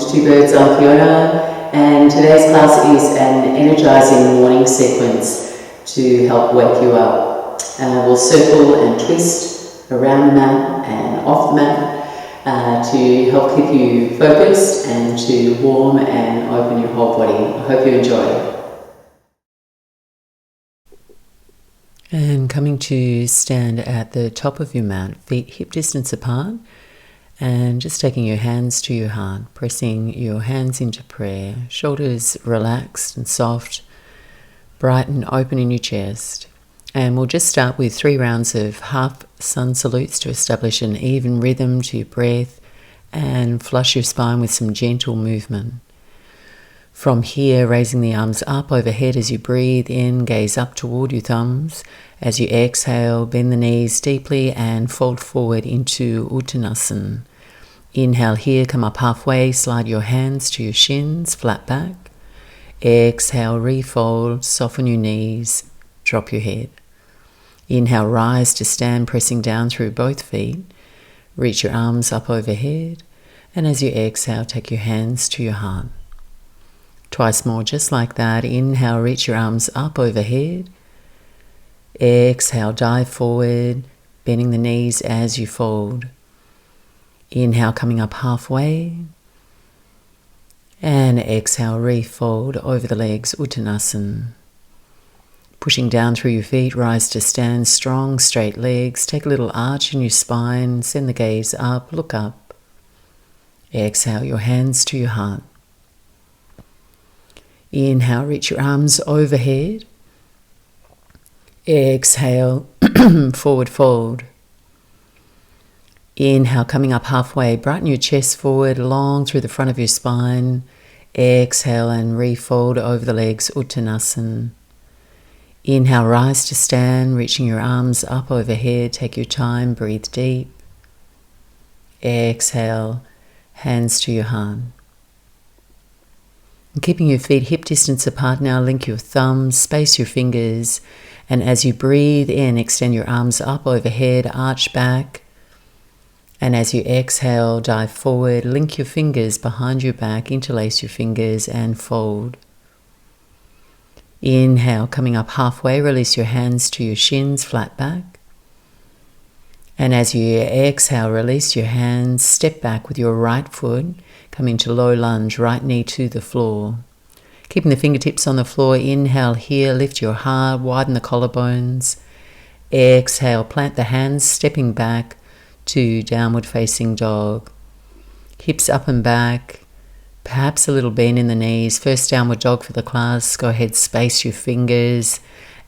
to Two Birds Eye Yoga, and today's class is an energizing morning sequence to help wake you up. We'll circle and twist around the mat and off the mat to help keep you focused and to warm and open your whole body. I hope you enjoy. And coming to stand at the top of your mat, feet hip distance apart, and just taking your hands to your heart, pressing your hands into prayer, shoulders relaxed and soft, bright and open in your chest. And we'll just start with 3 rounds of half sun salutes to establish an even rhythm to your breath and flush your spine with some gentle movement. From here, raising the arms up overhead as you breathe in, gaze up toward your thumbs. As you exhale, bend the knees deeply and fold forward into Uttanasana. Inhale here, come up halfway, slide your hands to your shins, flat back. Exhale, refold, soften your knees, drop your head. Inhale, rise to stand, pressing down through both feet. Reach your arms up overhead. And as you exhale, take your hands to your heart. Twice more, just like that. Inhale, reach your arms up overhead. Exhale, dive forward, bending the knees as you fold. Inhale, coming up halfway. And exhale, refold over the legs, Uttanasana. Pushing down through your feet, rise to stand, strong, straight legs. Take a little arch in your spine, send the gaze up, look up. Exhale, your hands to your heart. Inhale, reach your arms overhead. Exhale, forward fold. Inhale, coming up halfway, brighten your chest forward, long through the front of your spine. Exhale and refold over the legs, Uttanasana. Inhale, rise to stand, reaching your arms up overhead. Take your time, breathe deep. Exhale, hands to your heart. And keeping your feet hip distance apart now, link your thumbs, space your fingers, and as you breathe in, extend your arms up overhead, arch back. And as you exhale, dive forward, link your fingers behind your back, interlace your fingers and fold. Inhale, coming up halfway, release your hands to your shins, flat back. And as you exhale, release your hands, step back with your right foot, come into low lunge, right knee to the floor. Keeping the fingertips on the floor, inhale here, lift your heart, widen the collarbones. Exhale, plant the hands, stepping back to downward facing dog. Hips up and back, perhaps a little bend in the knees. First downward dog for the class. Go ahead, space your fingers,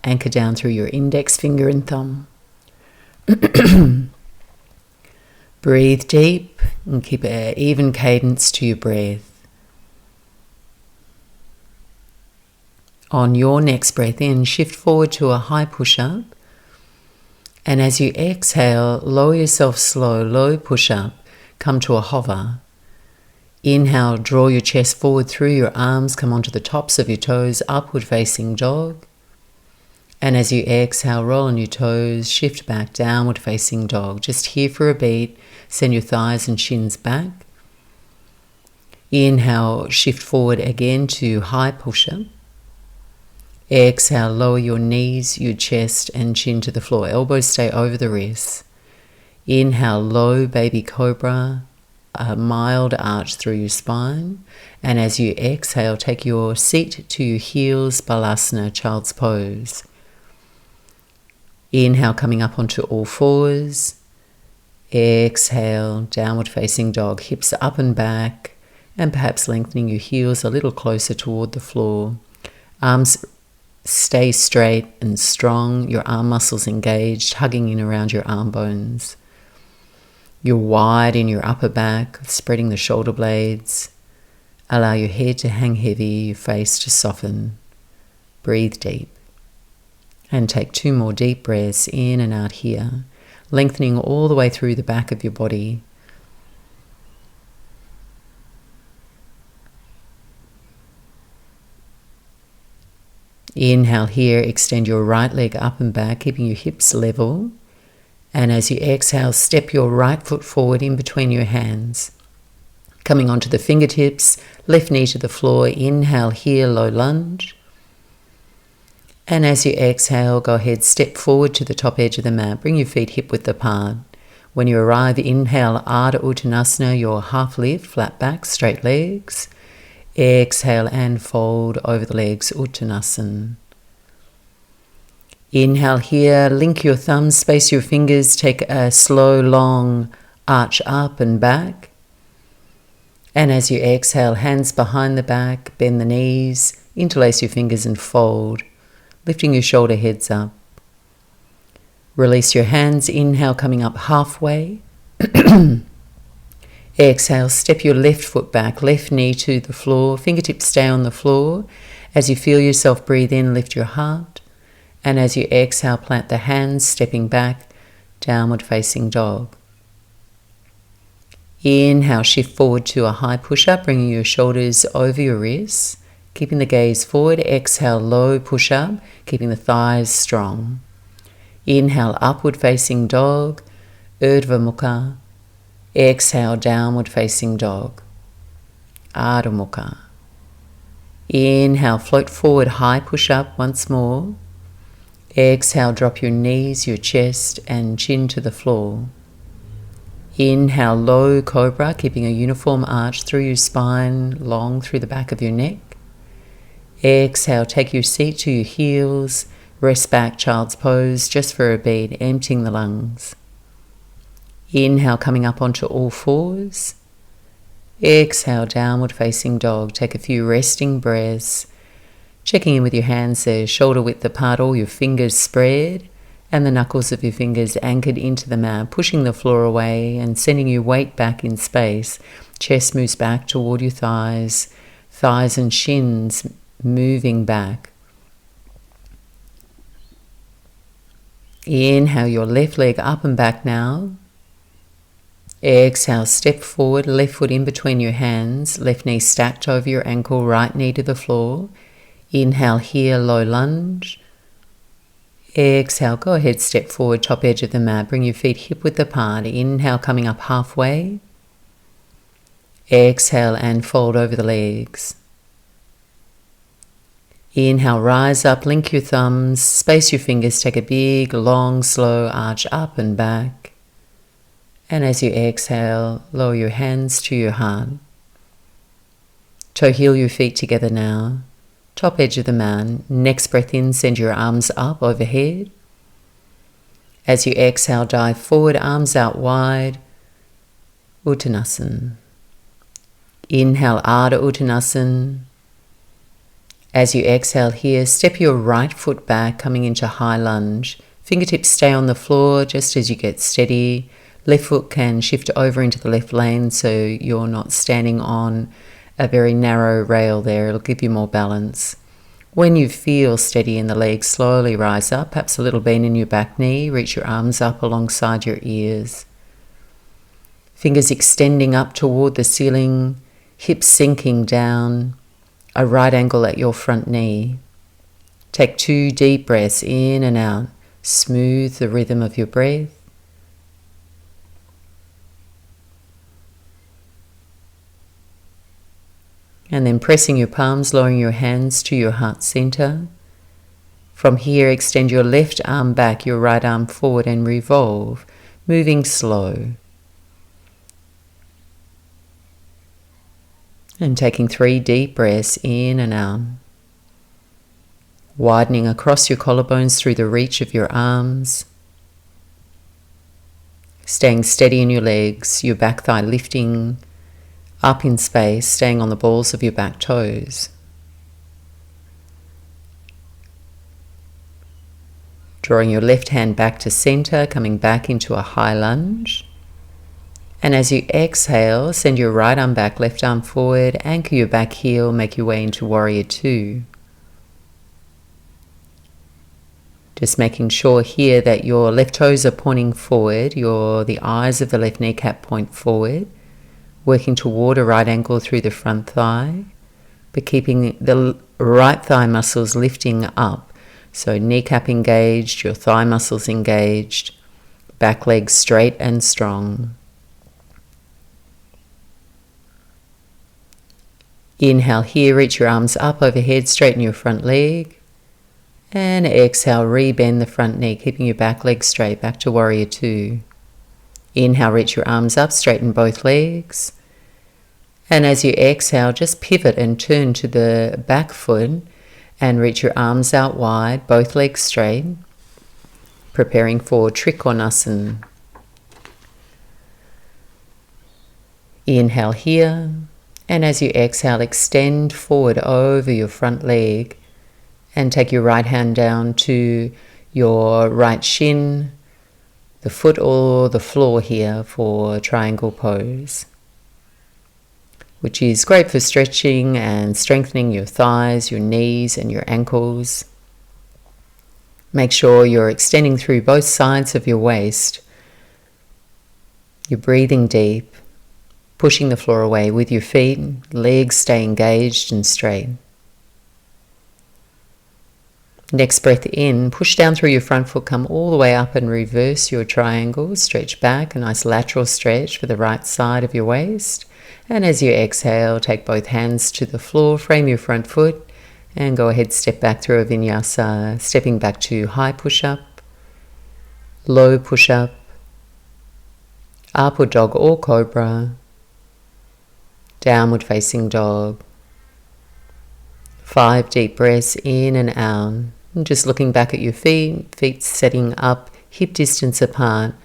anchor down through your index finger and thumb. Breathe deep and keep an even cadence to your breath. On your next breath in, shift forward to a high push-up. And as you exhale, lower yourself slow, low push-up, come to a hover. Inhale, draw your chest forward through your arms, come onto the tops of your toes, upward facing dog. And as you exhale, roll on your toes, shift back, downward facing dog. Just here for a beat, send your thighs and shins back. Inhale, shift forward again to high push-up. Exhale, lower your knees, your chest and chin to the floor. Elbows stay over the wrists. Inhale, low baby cobra, a mild arch through your spine. And as you exhale, take your seat to your heels, balasana, child's pose. Inhale, coming up onto all fours. Exhale, downward facing dog, hips up and back, and perhaps lengthening your heels a little closer toward the floor. Arms stay straight and strong, your arm muscles engaged, hugging in around your arm bones. You're wide in your upper back, spreading the shoulder blades. Allow your head to hang heavy, your face to soften. Breathe deep. And take 2 more deep breaths in and out here, lengthening all the way through the back of your body. Inhale here, extend your right leg up and back, keeping your hips level. And as you exhale, step your right foot forward in between your hands. Coming onto the fingertips, left knee to the floor. Inhale here, low lunge. And as you exhale, go ahead, step forward to the top edge of the mat. Bring your feet hip width apart. When you arrive, inhale, Ardha Uttanasana, your half lift, flat back, straight legs. Exhale and fold over the legs, Uttanasana. Inhale here, link your thumbs, space your fingers, take a slow, long arch up and back. And as you exhale, hands behind the back, bend the knees, interlace your fingers and fold, lifting your shoulder heads up. Release your hands, inhale, coming up halfway. Exhale, step your left foot back, left knee to the floor, fingertips stay on the floor. As you feel yourself breathe in, lift your heart. And as you exhale, plant the hands, stepping back, downward facing dog. Inhale, shift forward to a high push-up, bringing your shoulders over your wrists, keeping the gaze forward. Exhale, low push-up, keeping the thighs strong. Inhale, upward facing dog, Urdhva Mukha. Exhale, downward facing dog, Adho Mukha. Inhale, float forward, high push-up once more. Exhale, drop your knees, your chest and chin to the floor. Inhale, low cobra, keeping a uniform arch through your spine, long through the back of your neck. Exhale, take your seat to your heels, rest back, child's pose, just for a beat, emptying the lungs. Inhale, coming up onto all fours. Exhale, downward facing dog. Take a few resting breaths, checking in with your hands there, shoulder width apart, all your fingers spread, and the knuckles of your fingers anchored into the mat, pushing the floor away and sending your weight back in space. Chest moves back toward your thighs, thighs and shins moving back. Inhale, your left leg up and back now. Exhale, step forward, left foot in between your hands, left knee stacked over your ankle, right knee to the floor. Inhale here, low lunge. Exhale, go ahead, step forward, top edge of the mat, bring your feet hip width apart. Inhale, coming up halfway. Exhale and fold over the legs. Inhale, rise up, link your thumbs, space your fingers, take a big, long, slow arch up and back. And as you exhale, lower your hands to your heart. Toe heel your feet together now. Top edge of the mat. Next breath in, send your arms up overhead. As you exhale, dive forward, arms out wide. Uttanasana. Inhale, Ardha Uttanasana. As you exhale here, step your right foot back, coming into high lunge. Fingertips stay on the floor just as you get steady. Left foot can shift over into the left lane so you're not standing on a very narrow rail there. It'll give you more balance. When you feel steady in the legs, slowly rise up, perhaps a little bend in your back knee. Reach your arms up alongside your ears. Fingers extending up toward the ceiling, hips sinking down, a right angle at your front knee. Take 2 deep breaths in and out. Smooth the rhythm of your breath. And then pressing your palms, lowering your hands to your heart center. From here, extend your left arm back, your right arm forward and revolve, moving slow. And taking 3 deep breaths in and out. Widening across your collarbones through the reach of your arms. Staying steady in your legs, your back thigh lifting up in space, staying on the balls of your back toes. Drawing your left hand back to center, coming back into a high lunge. And as you exhale, send your right arm back, left arm forward, anchor your back heel, make your way into Warrior Two. Just making sure here that your left toes are pointing forward, the eyes of the left kneecap point forward. Working toward a right angle through the front thigh, but keeping the right thigh muscles lifting up. So kneecap engaged, your thigh muscles engaged, back legs straight and strong. Inhale here, reach your arms up overhead, straighten your front leg. And exhale, rebend the front knee, keeping your back leg straight, back to warrior two. Inhale, reach your arms up, straighten both legs. And as you exhale, just pivot and turn to the back foot and reach your arms out wide, both legs straight, preparing for Trikonasana. Inhale here, and as you exhale, extend forward over your front leg and take your right hand down to your right shin, the foot or the floor here for triangle pose, which is great for stretching and strengthening your thighs, your knees and your ankles. Make sure you're extending through both sides of your waist. You're breathing deep, pushing the floor away with your feet, legs stay engaged and straight. Next breath in, push down through your front foot, come all the way up and reverse your triangle, stretch back, a nice lateral stretch for the right side of your waist. And as you exhale, take both hands to the floor, frame your front foot, and go ahead, step back through a Vinyasa, stepping back to high push-up, low push-up, upward dog or cobra, downward facing dog. 5 deep breaths in and out. And just looking back at your feet setting up hip distance apart,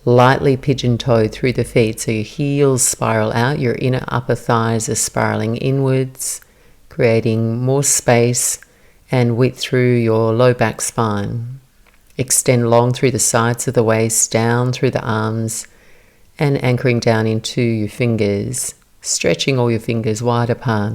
lightly pigeon-toed through the feet so your heels spiral out, your inner upper thighs are spiraling inwards, creating more space and width through your low back spine. Extend long through the sides of the waist, down through the arms, and anchoring down into your fingers, stretching all your fingers wide apart.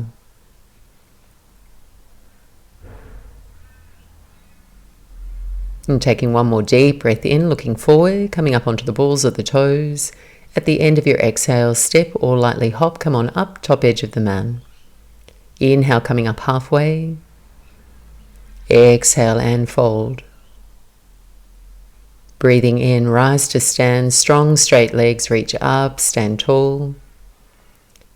And taking one more deep breath in, looking forward, coming up onto the balls of the toes. At the end of your exhale, step or lightly hop, come on up, top edge of the mat. Inhale, coming up halfway. Exhale and fold. Breathing in, rise to stand, strong straight legs, reach up, stand tall.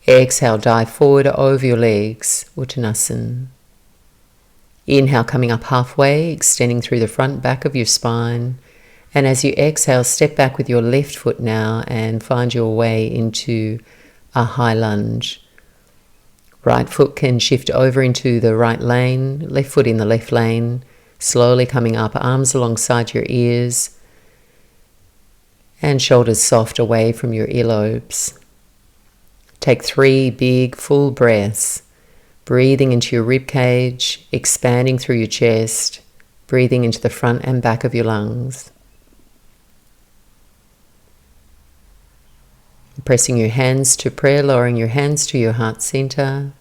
Exhale, dive forward over your legs, Uttanasana. Inhale, coming up halfway, extending through the front back of your spine. And as you exhale, step back with your left foot now and find your way into a high lunge. Right foot can shift over into the right lane, left foot in the left lane, slowly coming up, arms alongside your ears, and shoulders soft away from your earlobes. Take 3 big full breaths, breathing into your rib cage, expanding through your chest, breathing into the front and back of your lungs. Pressing your hands to prayer, lowering your hands to your heart center,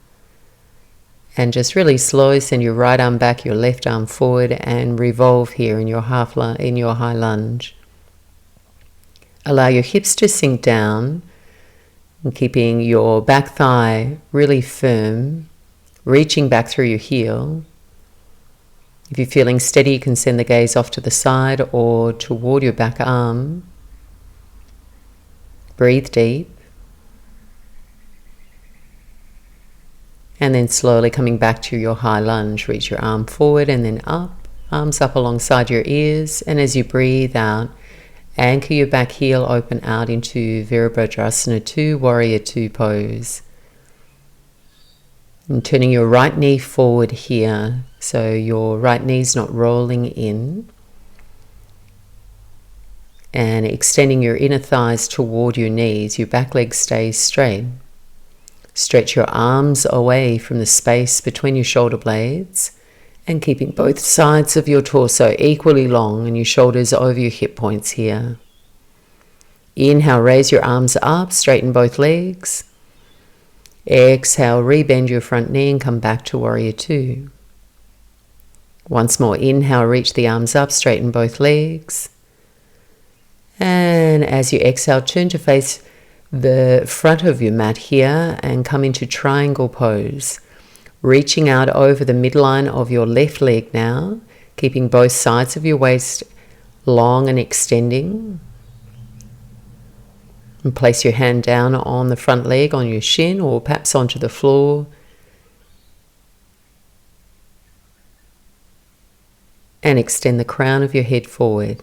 and just really slowly send your right arm back, your left arm forward, and revolve here in your high lunge. Allow your hips to sink down, and keeping your back thigh really firm, reaching back through your heel. If you're feeling steady, you can send the gaze off to the side or toward your back arm. Breathe deep. And then slowly coming back to your high lunge, reach your arm forward and then up, arms up alongside your ears. And as you breathe out, anchor your back heel open out into Virabhadrasana 2, Warrior 2 pose. And turning your right knee forward here, so your right knee's not rolling in. And extending your inner thighs toward your knees, your back leg stays straight. Stretch your arms away from the space between your shoulder blades and keeping both sides of your torso equally long and your shoulders over your hip points here. Inhale, raise your arms up, straighten both legs. Exhale, rebend your front knee and come back to Warrior 2. Once more, inhale, reach the arms up, straighten both legs. And as you exhale, turn to face the front of your mat here and come into triangle pose. Reaching out over the midline of your left leg now, keeping both sides of your waist long and extending. And place your hand down on the front leg, on your shin, or perhaps onto the floor. And extend the crown of your head forward.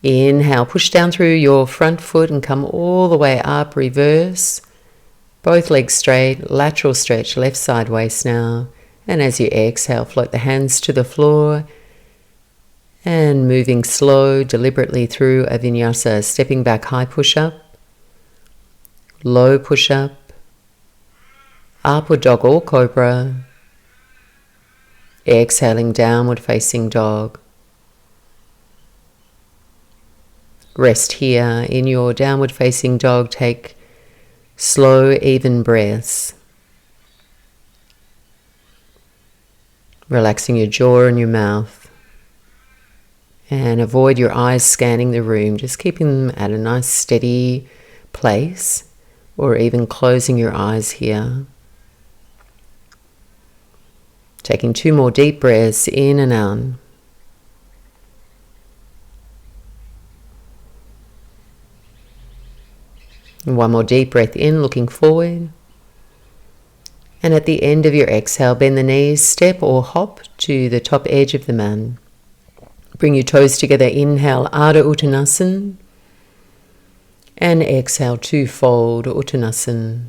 Inhale, push down through your front foot and come all the way up, reverse. Both legs straight, lateral stretch, left side waist now. And as you exhale, float the hands to the floor. And moving slow, deliberately through a vinyasa, stepping back, high push-up, low push-up, upward dog or cobra, exhaling, downward facing dog. Rest here in your downward facing dog. Take slow, even breaths. Relaxing your jaw and your mouth. And avoid your eyes scanning the room, just keeping them at a nice steady place, or even closing your eyes here. Taking 2 more deep breaths in and out. And 1 more deep breath in, looking forward. And at the end of your exhale, bend the knees, step or hop to the top edge of the mat. Bring your toes together, inhale, Ardha Uttanasana. And exhale, 2-fold Uttanasana.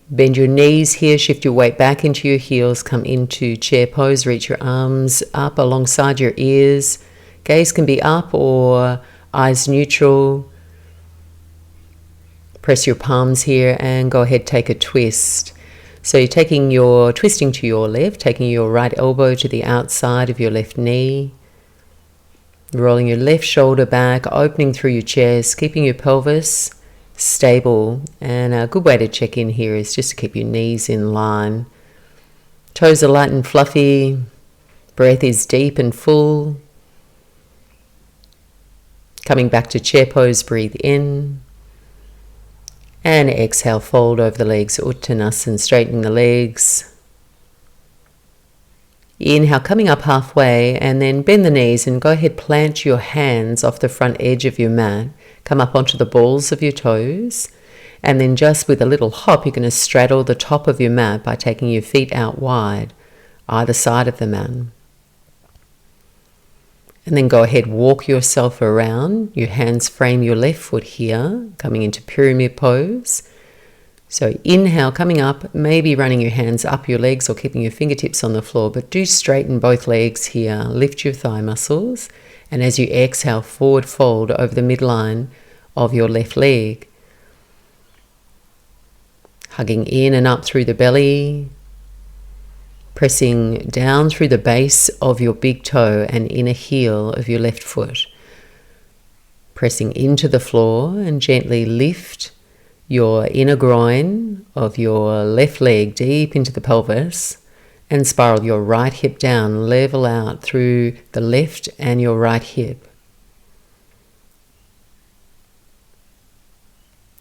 Bend your knees here, shift your weight back into your heels, come into chair pose, reach your arms up alongside your ears. Gaze can be up or eyes neutral. Press your palms here and go ahead, take a twist. So you're twisting to your left, taking your right elbow to the outside of your left knee. Rolling your left shoulder back, opening through your chest, keeping your pelvis stable. And a good way to check in here is just to keep your knees in line. Toes are light and fluffy. Breath is deep and full. Coming back to chair pose, breathe in. And exhale, fold over the legs, Uttanasana, straightening the legs. Inhale, coming up halfway, and then bend the knees and go ahead, plant your hands off the front edge of your mat. Come up onto the balls of your toes. And then just with a little hop, you're going to straddle the top of your mat by taking your feet out wide, either side of the mat. And then go ahead, walk yourself around. Your hands frame your left foot here, coming into pyramid pose. So inhale, coming up, maybe running your hands up your legs or keeping your fingertips on the floor, but do straighten both legs here. Lift your thigh muscles. And as you exhale, forward fold over the midline of your left leg. Hugging in and up through the belly. Pressing down through the base of your big toe and inner heel of your left foot. Pressing into the floor and gently lift your inner groin of your left leg deep into the pelvis and spiral your right hip down, level out through the left and your right hip.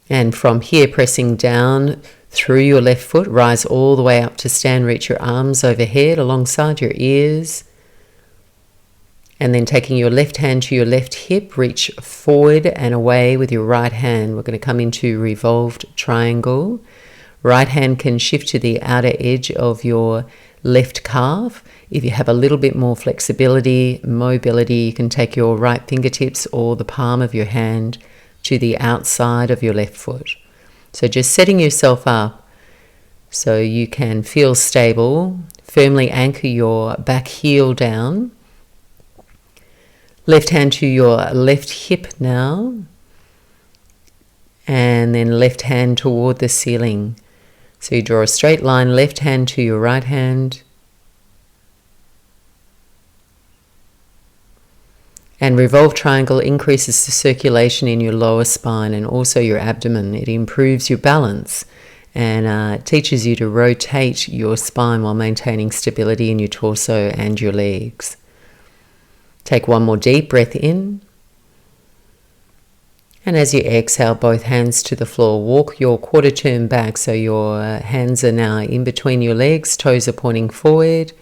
And from here, pressing down through your left foot, rise all the way up to stand, reach your arms overhead alongside your ears. And then taking your left hand to your left hip, reach forward and away with your right hand. We're going to come into revolved triangle. Right hand can shift to the outer edge of your left calf. If you have a little bit more flexibility, mobility, you can take your right fingertips or the palm of your hand to the outside of your left foot. So just setting yourself up so you can feel stable. Firmly anchor your back heel down. Left hand to your left hip now. And then left hand toward the ceiling. So you draw a straight line, left hand to your right hand. And revolved triangle increases the circulation in your lower spine and also your abdomen. It improves your balance and teaches you to rotate your spine while maintaining stability in your torso and your legs. Take 1 more deep breath in. And as you exhale, both hands to the floor, walk your quarter turn back so your hands are now in between your legs, toes are pointing forward.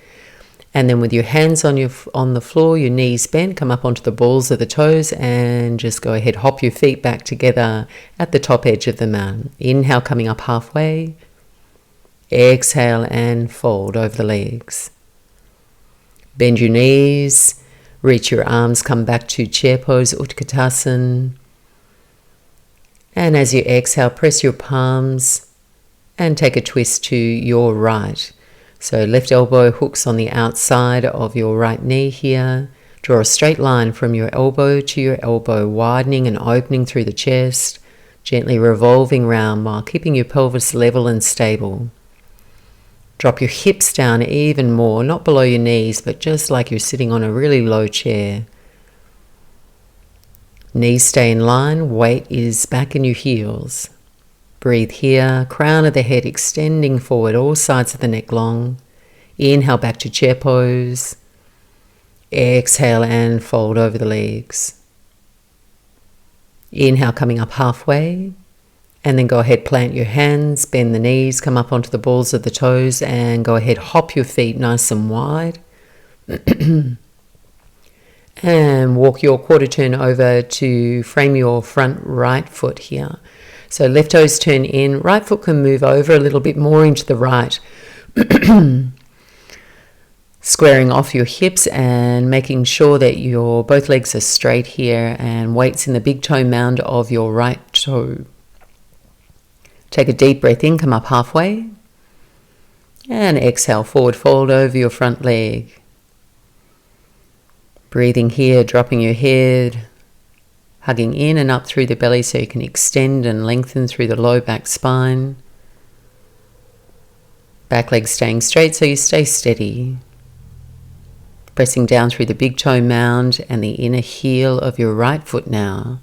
And then with your hands on the floor, your knees bent, come up onto the balls of the toes and just go ahead, hop your feet back together at the top edge of the mat. Inhale, coming up halfway. Exhale and fold over the legs. Bend your knees, reach your arms, come back to chair pose, Utkatasana. And as you exhale, press your palms and take a twist to your right. So left elbow hooks on the outside of your right knee here. Draw a straight line from your elbow to your elbow, widening and opening through the chest, gently revolving round while keeping your pelvis level and stable. Drop your hips down even more, not below your knees, but just like you're sitting on a really low chair. Knees stay in line, weight is back in your heels. Breathe here, crown of the head extending forward, all sides of the neck long. Inhale back to chair pose. Exhale and fold over the legs. Inhale coming up halfway. And then go ahead, plant your hands, bend the knees, come up onto the balls of the toes and go ahead, hop your feet nice and wide. And walk your quarter turn over to frame your front right foot here. So left toes turn in, right foot can move over a little bit more into the right. Squaring off your hips and making sure that your both legs are straight here and weight's in the big toe mound of your right toe. Take a deep breath in, come up halfway. And exhale, forward fold over your front leg. Breathing here, dropping your head, hugging in and up through the belly so you can extend and lengthen through the low back spine. Back leg staying straight so you stay steady. Pressing down through the big toe mound and the inner heel of your right foot now.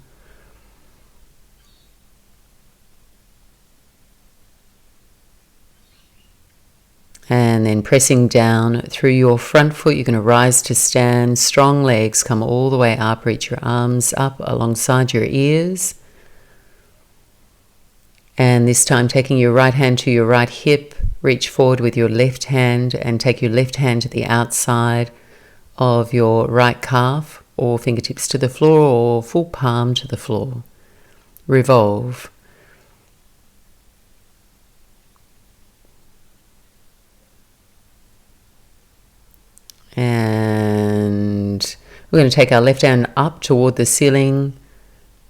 And then pressing down through your front foot, you're going to rise to stand. Strong legs, come all the way up. Reach your arms up alongside your ears. And this time taking your right hand to your right hip, reach forward with your left hand and take your left hand to the outside of your right calf or fingertips to the floor or full palm to the floor. Revolve. And we're going to take our left hand up toward the ceiling,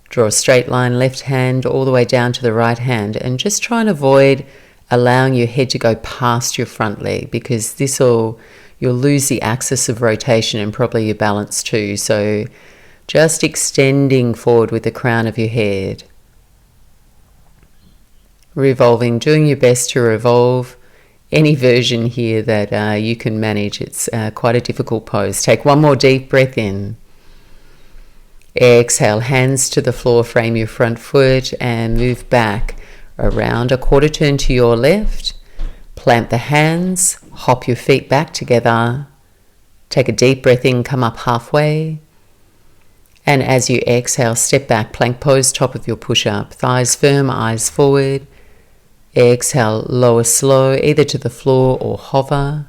draw a straight line, left hand all the way down to the right hand, and just try and avoid allowing your head to go past your front leg because you'll lose the axis of rotation and probably your balance too. So just extending forward with the crown of your head. Revolving, doing your best to revolve any version here that you can manage. It's quite a difficult pose. Take one more deep breath in. Exhale, hands to the floor, frame your front foot and move back around a quarter turn to your left. Plant the hands, hop your feet back together. Take a deep breath in, come up halfway. And as you exhale, step back, plank pose, top of your push-up. Thighs firm, eyes forward. Exhale, lower slow, either to the floor or hover.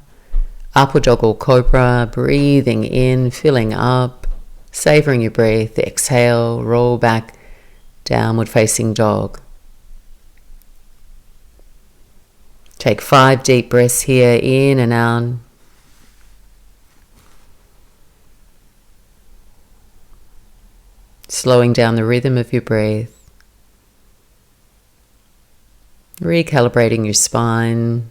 Upward dog or cobra, breathing in, filling up, savoring your breath. Exhale, roll back, downward facing dog. Take 5 deep breaths here, in and out. Slowing down the rhythm of your breath. Recalibrating your spine.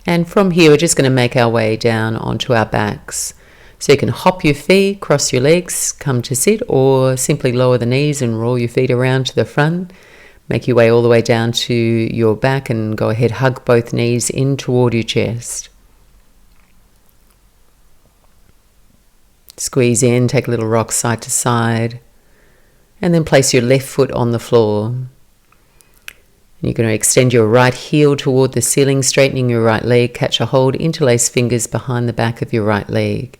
And from here, we're just going to make our way down onto our backs. So you can hop your feet, cross your legs, come to sit, or simply lower the knees and roll your feet around to the front. Make your way all the way down to your back and go ahead, hug both knees in toward your chest. Squeeze in, take a little rock side to side. And then place your left foot on the floor. You're going to extend your right heel toward the ceiling, straightening your right leg. Catch a hold, interlace fingers behind the back of your right leg.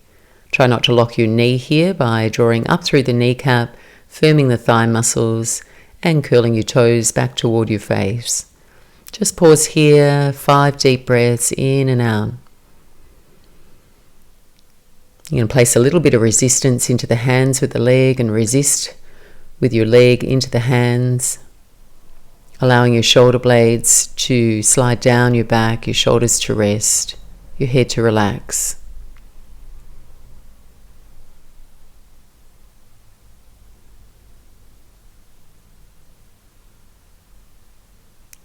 Try not to lock your knee here by drawing up through the kneecap, firming the thigh muscles, and curling your toes back toward your face. Just pause here, 5 deep breaths in and out. You're going to place a little bit of resistance into the hands with the leg and resist with your leg into the hands, allowing your shoulder blades to slide down your back, your shoulders to rest, your head to relax.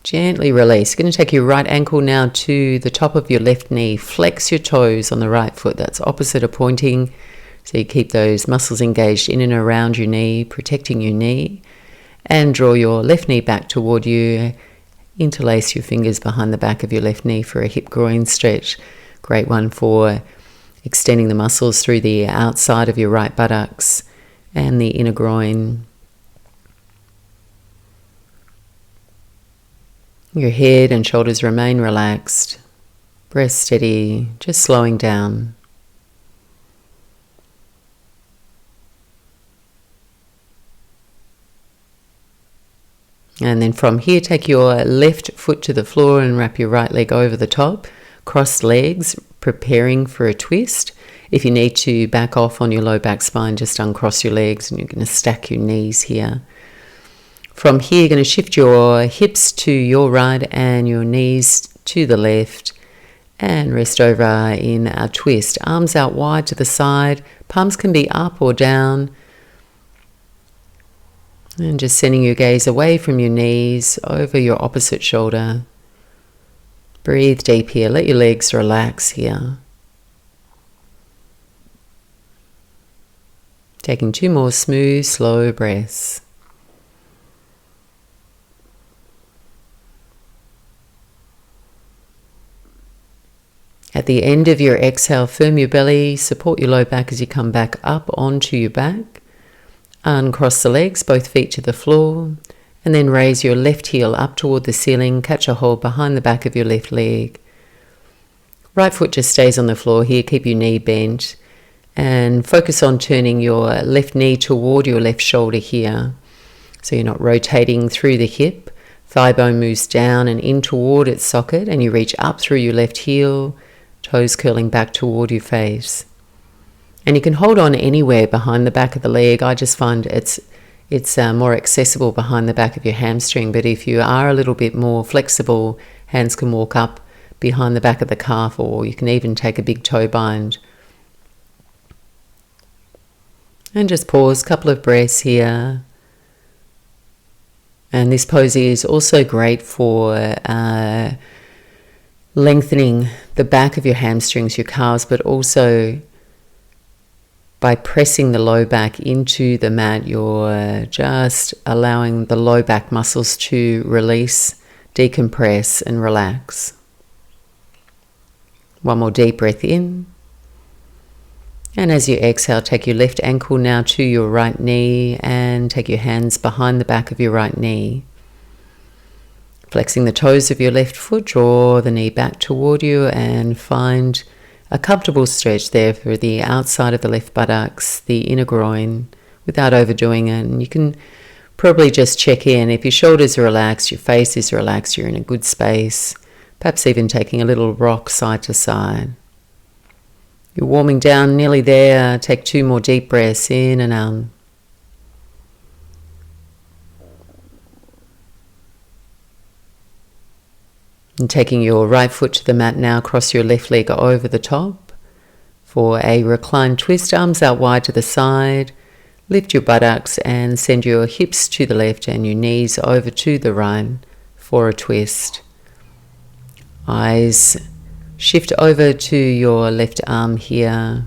Gently release. You're going to take your right ankle now to the top of your left knee. Flex your toes on the right foot. That's opposite of pointing. So you keep those muscles engaged in and around your knee, protecting your knee. And draw your left knee back toward you. Interlace your fingers behind the back of your left knee for a hip groin stretch. Great one for extending the muscles through the outside of your right buttocks and the inner groin. Your head and shoulders remain relaxed, breath steady, just slowing down. And then from here, take your left foot to the floor and wrap your right leg over the top. Crossed legs, preparing for a twist. If you need to back off on your low back spine, just uncross your legs and you're going to stack your knees here. From here, you're going to shift your hips to your right and your knees to the left and rest over in a twist. Arms out wide to the side, palms can be up or down. And just sending your gaze away from your knees, over your opposite shoulder. Breathe deep here, let your legs relax here. Taking 2 more smooth, slow breaths. At the end of your exhale, firm your belly, support your low back as you come back up onto your back. Uncross the legs, both feet to the floor, and then raise your left heel up toward the ceiling, catch a hold behind the back of your left leg. Right foot just stays on the floor here, keep your knee bent, and focus on turning your left knee toward your left shoulder here. So you're not rotating through the hip, thigh bone moves down and in toward its socket, and you reach up through your left heel, toes curling back toward your face. And you can hold on anywhere behind the back of the leg. I just find it's more accessible behind the back of your hamstring. But if you are a little bit more flexible, hands can walk up behind the back of the calf, or you can even take a big toe bind. And just pause, couple of breaths here. And this pose is also great for lengthening the back of your hamstrings, your calves, but also by pressing the low back into the mat, you're just allowing the low back muscles to release, decompress and relax. One more deep breath in. And as you exhale, take your left ankle now to your right knee and take your hands behind the back of your right knee. Flexing the toes of your left foot, draw the knee back toward you and find a comfortable stretch there for the outside of the left buttocks, the inner groin, without overdoing it. And you can probably just check in. If your shoulders are relaxed, your face is relaxed, you're in a good space, perhaps even taking a little rock side to side. You're warming down, nearly there. Take 2 more deep breaths in and out. And taking your right foot to the mat now, cross your left leg over the top for a reclined twist, arms out wide to the side. Lift your buttocks and send your hips to the left and your knees over to the right for a twist. Eyes shift over to your left arm here,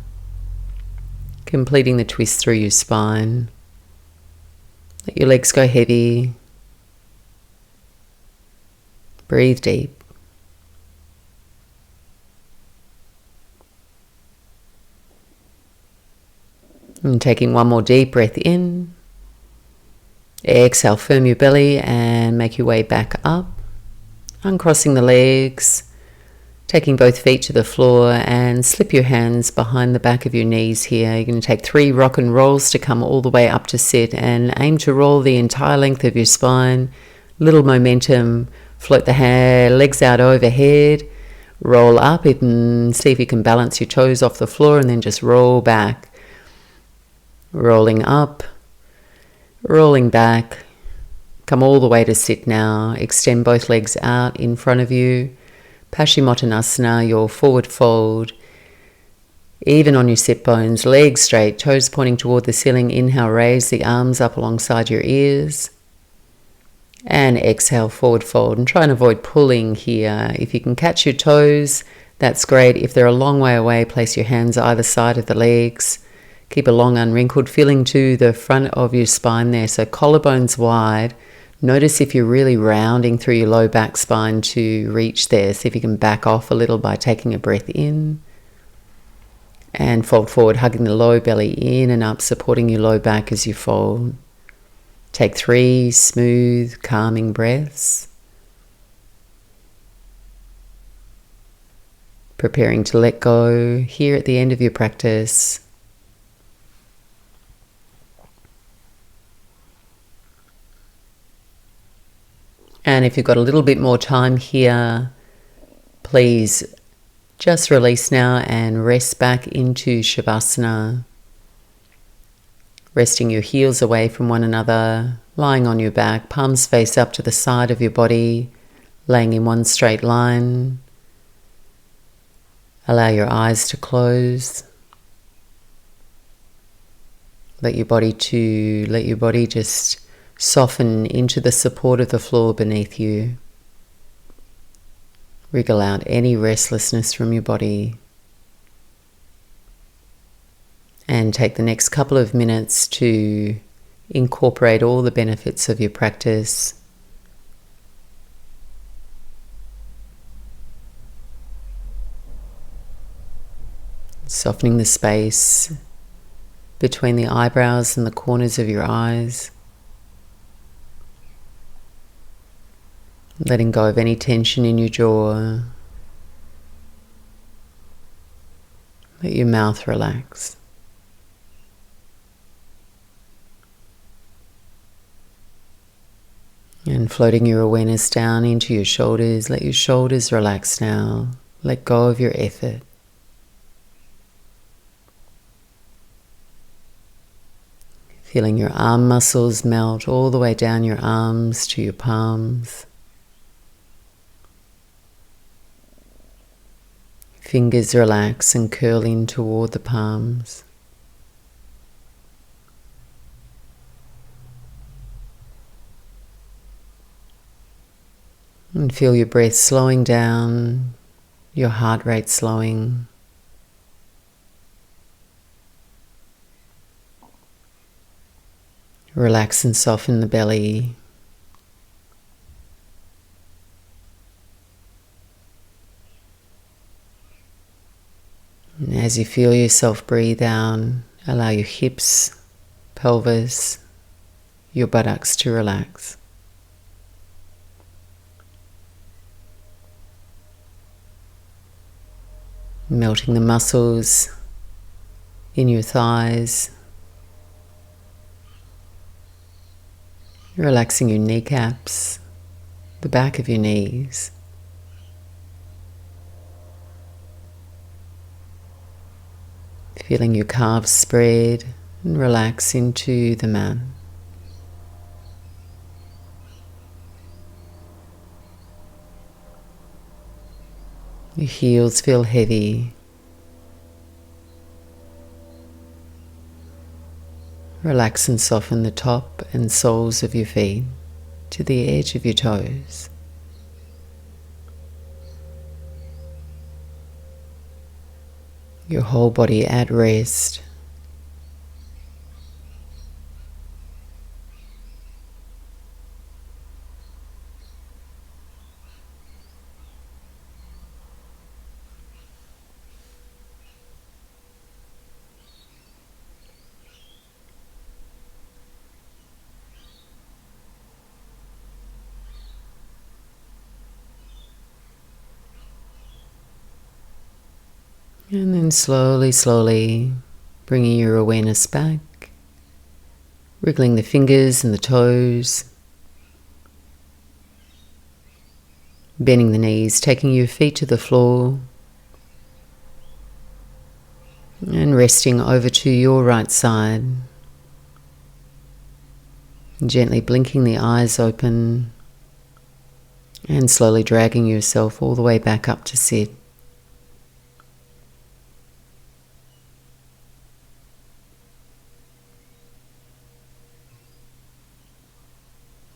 completing the twist through your spine. Let your legs go heavy. Breathe deep. And taking 1 more deep breath in. Exhale, firm your belly and make your way back up. Uncrossing the legs. Taking both feet to the floor and slip your hands behind the back of your knees here. You're going to take 3 rock and rolls to come all the way up to sit and aim to roll the entire length of your spine. Little momentum Float the legs out overhead. Roll up and see if you can balance your toes off the floor, and then just roll back. Rolling up, rolling back. Come all the way to sit now. Extend both legs out in front of you. Paschimottanasana, your forward fold. Even on your sit bones, legs straight, toes pointing toward the ceiling. Inhale, raise the arms up alongside your ears. And exhale, forward fold. And try and avoid pulling here. If you can catch your toes, that's great. If they're a long way away, place your hands either side of the legs. Keep a long unwrinkled feeling to the front of your spine there. So collarbones wide. Notice if you're really rounding through your low back spine to reach there. See if you can back off a little by taking a breath in. And fold forward, hugging the low belly in and up, supporting your low back as you fold. Take 3 smooth, calming breaths. Preparing to let go here at the end of your practice. And if you've got a little bit more time here, please just release now and rest back into Shavasana. Resting your heels away from one another, lying on your back, palms face up to the side of your body, laying in one straight line. Allow your eyes to close. Let your body just soften into the support of the floor beneath you. Wriggle out any restlessness from your body. And take the next couple of minutes to incorporate all the benefits of your practice. Softening the space between the eyebrows and the corners of your eyes. Letting go of any tension in your jaw. Let your mouth relax. And floating your awareness down into your shoulders. Let your shoulders relax now. Let go of your effort. Feeling your arm muscles melt all the way down your arms to your palms. Fingers relax and curl in toward the palms. And feel your breath slowing down, your heart rate slowing. Relax and soften the belly. And as you feel yourself breathe down, allow your hips, pelvis, your buttocks to relax. Melting the muscles in your thighs. Relaxing your kneecaps, the back of your knees. Feeling your calves spread and relax into the mat. Your heels feel heavy. Relax and soften the top and soles of your feet to the edge of your toes. Your whole body at rest. And then slowly bringing your awareness back, wriggling the fingers and the toes, Bending the knees, taking your feet to the floor and resting over to your right side. Gently blinking the eyes open and slowly dragging yourself all the way back up to sit.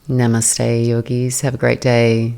Namaste, yogis. Have a great day.